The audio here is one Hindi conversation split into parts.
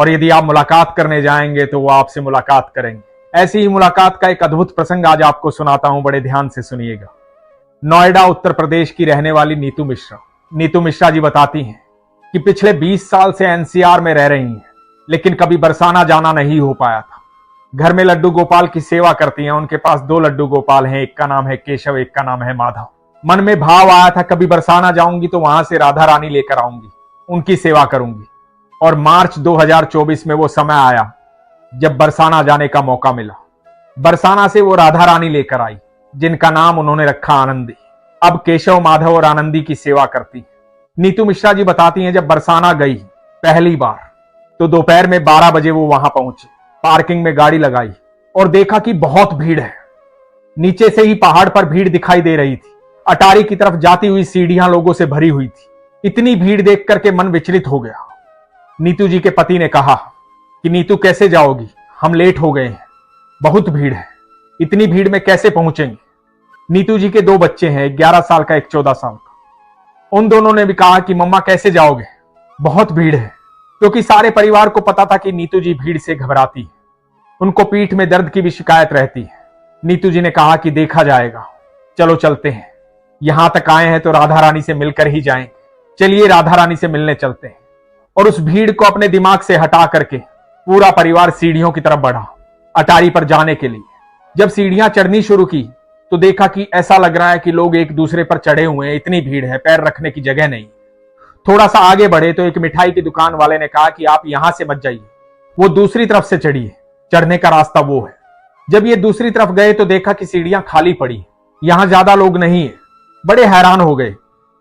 और यदि आप मुलाकात करने जाएंगे तो वो आपसे मुलाकात करेंगे। ऐसी ही मुलाकात का एक अद्भुत प्रसंग आज आपको सुनाता हूं, बड़े ध्यान से सुनिएगा। नोएडा उत्तर प्रदेश की रहने वाली नीतू मिश्रा। नीतू मिश्रा जी बताती हैं कि पिछले 20 साल से एनसीआर में रह रही हैं, लेकिन कभी बरसाना जाना नहीं हो पाया था। घर में लड्डू गोपाल की सेवा करती हैं। उनके पास 2 लड्डू गोपाल हैं, एक का नाम है केशव, एक का नाम है माधव। मन में भाव आया था कभी बरसाना जाऊंगी तो वहां से राधा रानी लेकर आऊंगी, उनकी सेवा करूंगी। और मार्च 2024 में वो समय आया जब बरसाना जाने का मौका मिला। बरसाना से वो राधा रानी लेकर आई, जिनका नाम उन्होंने रखा आनंदी। अब केशव, माधव और आनंदी की सेवा करती। नीतू मिश्रा जी बताती हैं, जब बरसाना गई पहली बार तो दोपहर में 12 बजे वो वहां पहुंचे, पार्किंग में गाड़ी लगाई और देखा कि बहुत भीड़ है। नीचे से ही पहाड़ पर भीड़ दिखाई दे रही थी। अटारी की तरफ जाती हुई सीढ़ियां लोगों से भरी हुई थी। इतनी भीड़ देख करके मन विचलित हो गया। नीतू जी के पति ने कहा कि नीतू कैसे जाओगी, हम लेट हो गए हैं, बहुत भीड़ है, इतनी भीड़ में कैसे पहुंचेंगे। नीतू जी के 2 बच्चे हैं, एक 11 साल का, एक 14 साल का। उन दोनों ने भी कहा कि मम्मा कैसे जाओगे, बहुत भीड़ है, क्योंकि सारे परिवार को पता था कि नीतू जी भीड़ से घबराती है। उनको पीठ में दर्द की भी शिकायत रहती है। नीतू जी ने कहा कि देखा जाएगा, चलो चलते हैं, यहां तक आए हैं तो राधा रानी से मिलकर ही जाएंगे, चलिए राधा रानी से मिलने चलते हैं। और उस भीड़ को अपने दिमाग से हटा करके पूरा परिवार सीढ़ियों की तरफ बढ़ा अटारी पर जाने के लिए। जब सीढ़ियां चढ़नी शुरू की तो देखा कि ऐसा लग रहा है कि लोग एक दूसरे पर चढ़े हुए हैं, इतनी भीड़ है, पैर रखने की जगह नहीं। थोड़ा सा आगे बढ़े तो एक मिठाई की दुकान वाले ने कहा कि आप यहां से मत जाइए, वो दूसरी तरफ से चढ़िए, चढ़ने का रास्ता वो है। जब ये दूसरी तरफ गए तो देखा कि सीढ़ियां खाली पड़ी, यहां ज्यादा लोग नहीं है। बड़े हैरान हो गए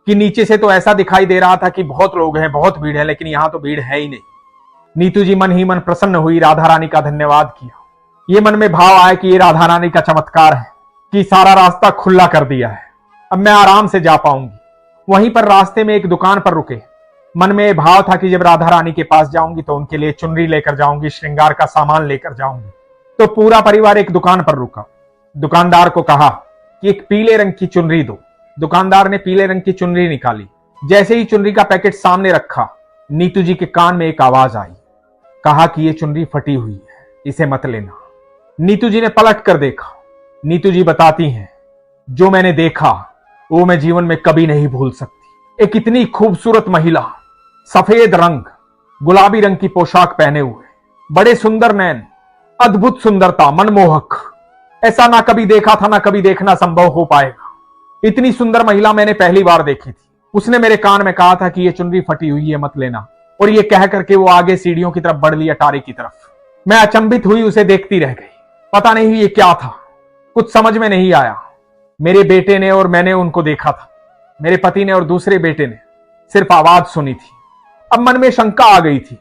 कि नीचे से तो ऐसा दिखाई दे रहा था कि बहुत लोग हैं, बहुत भीड़ है, लेकिन यहां तो भीड़ है ही नहीं। नीतू जी मन ही मन प्रसन्न हुई, राधा रानी का धन्यवाद किया। ये मन में भाव आया कि ये राधा रानी का चमत्कार है कि सारा रास्ता खुला कर दिया है, अब मैं आराम से जा पाऊंगी। वहीं पर रास्ते में एक दुकान पर रुके। मन में भाव था कि जब राधा रानी के पास जाऊंगी तो उनके लिए चुनरी लेकर जाऊंगी, श्रृंगार का सामान लेकर जाऊंगी। तो पूरा परिवार एक दुकान पर रुका। दुकानदार को कहा कि एक पीले रंग की चुनरी दो। दुकानदार ने पीले रंग की चुनरी निकाली। जैसे ही चुनरी का पैकेट सामने रखा, नीतू जी के कान में एक आवाज आई, कहा कि ये चुनरी फटी हुई है, इसे मत लेना। नीतू जी ने पलट कर देखा। नीतू जी बताती हैं, जो मैंने देखा वो मैं जीवन में कभी नहीं भूल सकती। एक इतनी खूबसूरत महिला, सफेद रंग, गुलाबी रंग की पोशाक पहने हुए, बड़े सुंदर नैन, अद्भुत सुंदरता, मनमोहक। ऐसा ना कभी देखा था, ना कभी देखना संभव हो पाएगा। इतनी सुंदर महिला मैंने पहली बार देखी थी। उसने मेरे कान में कहा था कि ये चुनरी फटी हुई है, मत लेना। और ये कह करके वो आगे सीढ़ियों की तरफ बढ़ ली, अटारी की तरफ। मैं अचंभित हुई, उसे देखती रह गई। पता नहीं ये क्या था, कुछ समझ में नहीं आया। मेरे बेटे ने और मैंने उनको देखा था, मेरे पति ने और दूसरे बेटे ने सिर्फ आवाज सुनी थी। अब मन में शंका आ गई थी,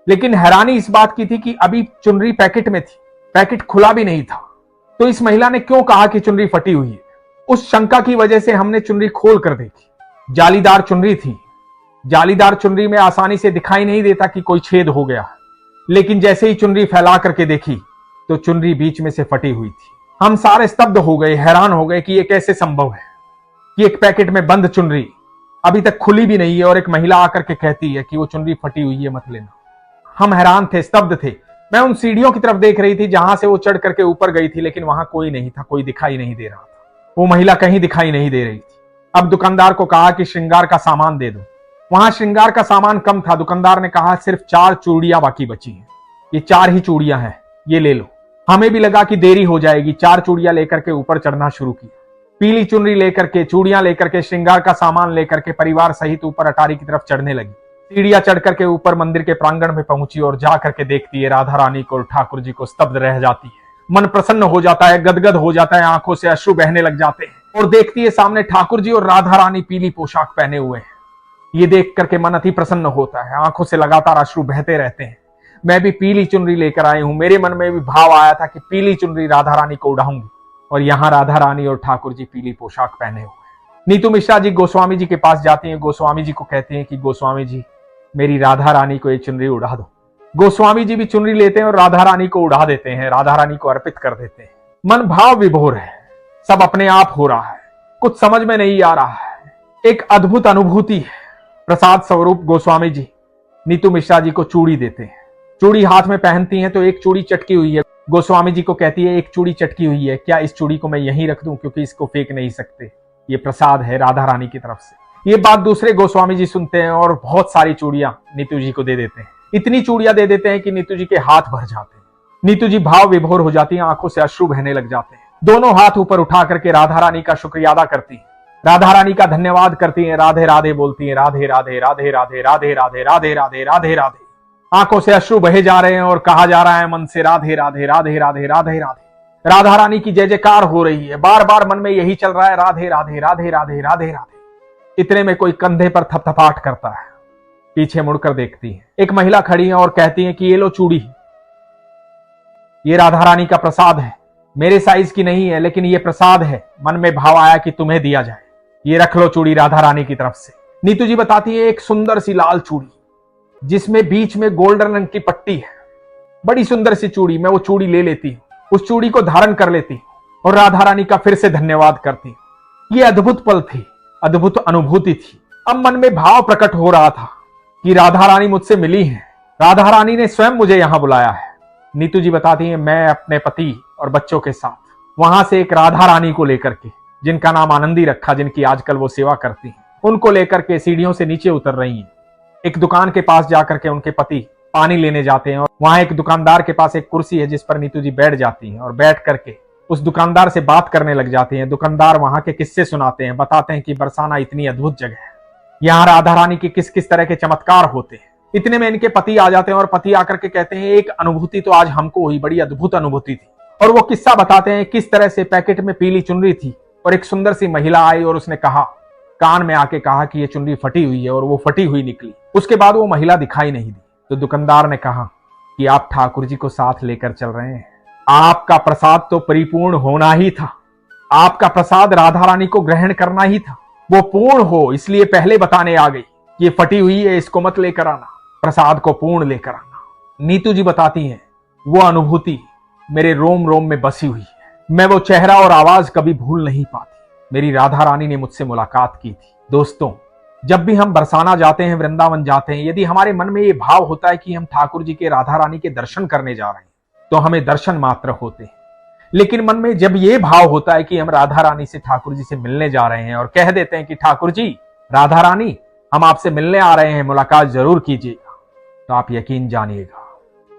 लेकिन हैरानी इस बात की थी कि अभी चुनरी पैकेट में थी, पैकेट खुला भी नहीं था। तो इस महिला ने क्यों कहा कि चुनरी फटी हुई है? उस शंका की वजह से हमने चुनरी खोल कर देखी। जालीदार चुनरी थी। जालीदार चुनरी में आसानी से दिखाई नहीं देता कि कोई छेद हो गया, लेकिन जैसे ही चुनरी फैला करके देखी तो चुनरी बीच में से फटी हुई थी। हम सारे स्तब्ध हो गए, हैरान हो गए कि ये कैसे संभव है कि एक पैकेट में बंद चुनरी अभी तक खुली भी नहीं है और एक महिला आकर के कहती है कि वो चुनरी फटी हुई है, मत लेना। हम हैरान थे, स्तब्ध थे। मैं उन सीढ़ियों की तरफ देख रही थी जहां से वो चढ़ करके ऊपर गई थी, लेकिन वहां कोई नहीं था, कोई दिखाई नहीं दे रहा था। वो महिला कहीं दिखाई नहीं दे रही थी। अब दुकानदार को कहा कि श्रृंगार का सामान दे दो। वहां श्रृंगार का सामान कम था। दुकानदार ने कहा सिर्फ 4 चूड़ियां बाकी बची हैं, ये 4 ही चूड़ियां हैं, ये ले लो। हमें भी लगा कि देरी हो जाएगी। 4 चूड़ियां लेकर के ऊपर चढ़ना शुरू किया। पीली चुनरी लेकर के, चूड़ियां लेकर के, श्रृंगार का सामान लेकर के परिवार सहित ऊपर अटारी की तरफ चढ़ने लगी। सीढ़ियां चढ़ करके ऊपर मंदिर के प्रांगण में पहुंची और जा करके देखती है राधा रानी को और ठाकुर जी को, स्तब्ध रह जाती है। मन प्रसन्न हो जाता है, गदगद हो जाता है, आंखों से अश्रु बहने लग जाते हैं। और देखती है सामने ठाकुर जी और राधा रानी पीली पोशाक पहने हुए हैं। ये देख करके मन अति प्रसन्न होता है, आंखों से लगातार अश्रु बहते रहते हैं। मैं भी पीली चुनरी लेकर आई हूं। मेरे मन में भी भाव आया था कि पीली चुनरी राधा रानी को उड़ाऊंगी, और यहां राधा रानी और ठाकुर जी पीली पोशाक पहने हुए। नीतू मिश्रा जी गोस्वामी जी के पास जाती हैं। गोस्वामी जी को कहती हैं कि गोस्वामी जी, मेरी राधा रानी को ये चुनरी उड़ा दो। गोस्वामी जी भी चुनरी लेते हैं और राधा रानी को उड़ा देते हैं, राधा रानी को अर्पित कर देते हैं। मन भाव विभोर है, सब अपने आप हो रहा है, कुछ समझ में नहीं आ रहा है। एक अद्भुत अनुभूति है। प्रसाद स्वरूप गोस्वामी जी नीतू मिश्रा जी को चूड़ी देते हैं। चूड़ी हाथ में पहनती हैं तो एक चूड़ी चटकी हुई है। गोस्वामी जी को कहती है एक चूड़ी चटकी हुई है, क्या इस चूड़ी को मैं यहीं रख दूं, क्योंकि इसको फेंक नहीं सकते, ये प्रसाद है राधा रानी की तरफ से। ये बात दूसरे गोस्वामी जी सुनते हैं और बहुत सारी चूड़ियां नीतू जी को दे देते हैं। इतनी चूड़ियां दे देते हैं कि नीतू जी के हाथ भर जाते हैं। नीतू जी भाव विभोर हो जाती हैं, आंखों से अश्रु बहने लग जाते हैं। दोनों हाथ ऊपर उठा करके राधा रानी का शुक्रिया अदा करती हैं, राधा रानी का धन्यवाद करती हैं, राधे राधे बोलती हैं, राधे राधे राधे राधे राधे राधे राधे राधे राधे राधे। आंखों से अश्रु बहे जा रहे हैं और कहा जा रहा है मन से राधे राधे राधे राधे राधे राधे। राधा रानी की जय जयकार हो रही है, बार बार मन में यही चल रहा है, राधे राधे राधे राधे राधे राधे। इतने में कोई कंधे पर थपथपाहट करता है, पीछे मुड़कर देखती है, एक महिला खड़ी है और कहती है कि ये लो चूड़ी, ये राधा रानी का प्रसाद है, मेरे साइज की नहीं है लेकिन ये प्रसाद है, मन में भाव आया कि तुम्हें दिया जाए, ये रख लो चूड़ी राधा रानी की तरफ से। नीतू जी बताती है एक सुंदर सी लाल चूड़ी जिसमें बीच में गोल्डन रंग की पट्टी है, बड़ी सुंदर सी चूड़ी। मैं वो चूड़ी ले लेती हूँ, उस चूड़ी को धारण कर लेती हूँ और राधा रानी का फिर से धन्यवाद करती हूँ। ये अद्भुत पल थी, अद्भुत अनुभूति थी। अब मन में भाव प्रकट हो रहा था कि राधा रानी मुझसे मिली है, राधा रानी ने स्वयं मुझे यहां बुलाया है। नीतू जी बताती हैं मैं अपने पति और बच्चों के साथ वहां से एक राधा रानी को लेकर के, जिनका नाम आनंदी रखा, जिनकी आजकल वो सेवा करती हैं, उनको लेकर के सीढ़ियों से नीचे उतर रही हैं। एक दुकान के पास जाकर के उनके पति पानी लेने जाते हैं और वहां एक दुकानदार के पास एक कुर्सी है जिस पर नीतू जी बैठ जाती हैं और बैठ करके उस दुकानदार से बात करने लग जाती हैं। दुकानदार वहां के किस्से सुनाते हैं, बताते हैं कि बरसाना इतनी अद्भुत जगह है, यहाँ राधा रानी के किस किस तरह के चमत्कार होते हैं। इतने में इनके पति आ जाते हैं और पति आकर के कहते हैं एक अनुभूति तो आज हमको हुई, बड़ी अद्भुत अनुभूति थी। और वो किस्सा बताते हैं किस तरह से पैकेट में पीली चुनरी थी और एक सुंदर सी महिला आई और उसने कहा, कान में आके कहा कि ये चुनरी फटी हुई है, और वो फटी हुई निकली। उसके बाद वो महिला दिखाई नहीं दी। तो दुकानदार ने कहा कि आप ठाकुर जी को साथ लेकर चल रहे हैं, आपका प्रसाद तो परिपूर्ण होना ही था, आपका प्रसाद राधा रानी को ग्रहण करना ही था, वो पूर्ण हो इसलिए पहले बताने आ गई, ये फटी हुई है, इसको मत लेकर आना, प्रसाद को पूर्ण लेकर आना। नीतू जी बताती हैं वो अनुभूति मेरे रोम रोम में बसी हुई है, मैं वो चेहरा और आवाज कभी भूल नहीं पाती। मेरी राधा रानी ने मुझसे मुलाकात की थी। दोस्तों, जब भी हम बरसाना जाते हैं, वृंदावन जाते हैं, यदि हमारे मन में ये भाव होता है कि हम ठाकुर जी के, राधा रानी के दर्शन करने जा रहे हैं, तो हमें दर्शन मात्र होते हैं। लेकिन मन में जब ये भाव होता है कि हम राधा रानी से, ठाकुर जी से मिलने जा रहे हैं और कह देते हैं कि ठाकुर जी, राधा रानी, हम आपसे मिलने आ रहे हैं, मुलाकात जरूर कीजिएगा, तो आप यकीन जानिएगा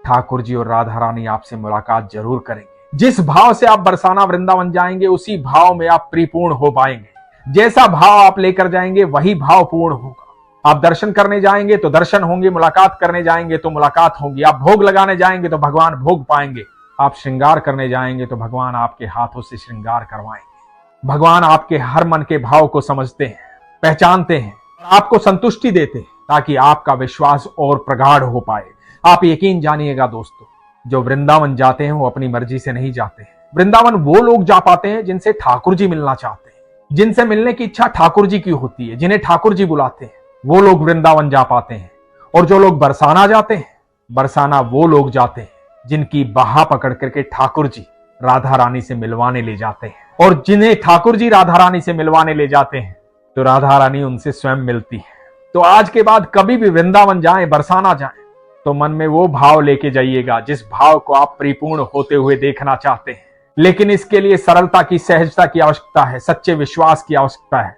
ठाकुर जी और राधा रानी आपसे मुलाकात जरूर करेंगे। जिस भाव से आप बरसाना वृंदावन जाएंगे उसी भाव में आप परिपूर्ण हो पाएंगे। जैसा भाव आप लेकर जाएंगे वही भाव पूर्ण होगा। आप दर्शन करने जाएंगे तो दर्शन होंगे, मुलाकात करने जाएंगे तो मुलाकात होगी, आप भोग लगाने जाएंगे तो भगवान भोग पाएंगे, आप श्रृंगार करने जाएंगे तो भगवान आपके हाथों से श्रृंगार करवाएंगे। भगवान आपके हर मन के भाव को समझते हैं, पहचानते हैं और आपको संतुष्टि देते हैं ताकि आपका विश्वास और प्रगाढ़ हो पाए। आप यकीन जानिएगा दोस्तों, जो वृंदावन जाते हैं वो अपनी मर्जी से नहीं जाते हैं। वृंदावन वो लोग जा पाते हैं जिनसे ठाकुर जी मिलना चाहते हैं, जिनसे मिलने की इच्छा ठाकुर जी की होती है, जिन्हें ठाकुर जी बुलाते हैं, वो लोग वृंदावन जा पाते हैं। और जो लोग बरसाना जाते हैं, बरसाना वो लोग जाते हैं जिनकी बाह पकड़ करके ठाकुर जी राधा रानी से मिलवाने ले जाते हैं। और जिन्हें ठाकुर जी राधा रानी से मिलवाने ले जाते हैं तो राधा रानी उनसे स्वयं मिलती है। तो आज के बाद कभी भी वृंदावन जाएं, बरसाना जाएं, तो मन में वो भाव लेके जाइएगा जिस भाव को आप परिपूर्ण होते हुए देखना चाहते हैं। लेकिन इसके लिए सरलता की, सहजता की आवश्यकता है, सच्चे विश्वास की आवश्यकता है।